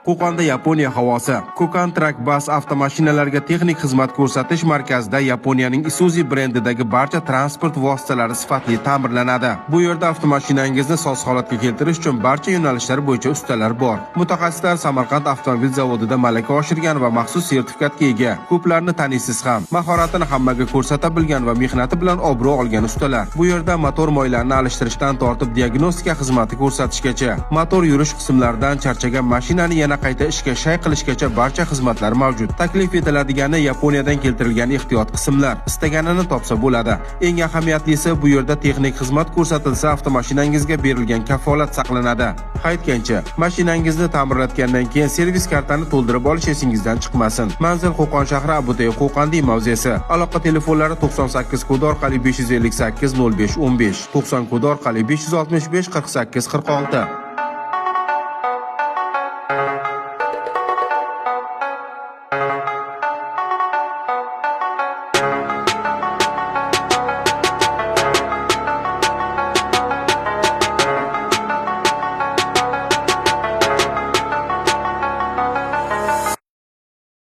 Qo'qonda Yaponiya havosi. Kokan Truck Bus avtomashinalarga texnik xizmat ko'rsatish markazida Yaponiyaning Isuzu brendidagi barcha transport vositalari sifatli ta'mirlanadi. Bu yerda avtomashinangizni soz holatga keltirish uchun barcha yo'nalishlar bo'yicha ustalar bor. Mutaxassislar Samarqand avtomobil zavodida malaka oshirgan va maxsus sertifikatga ega. Ko'plarni taniysiz ham. Mahoratini hammaga ko'rsata bilgan va mehnati bilan obro' olgan ustalar. Bu yerda motor moylarini alishtirishdan tortib diagnostika xizmati ko'rsatishgacha, motor yurish qismlaridan charchagan mashinani yana qayta ishga shay qilishgacha barcha xizmatlar mavjud. Taklif etiladigani Yaponiyadan keltirilgan ehtiyot qismlar. Istaganini topsa bo'ladi. Eng ahamiyatlisi bu yerda texnik xizmat ko'rsatilsa, avtomashinangizga berilgan kafolat saqlanadi. Qaytgancha, mashinangizni ta'mirlatgandan keyin servis kartani to'ldirib olish esingizdan chiqmasin. Manzil Qo'qon shahri, Abutay Qo'qondiy mavzesi. Aloqa telefonlari 98 kodi orqali 558 05 15, 90 kodi orqali 565 48 46.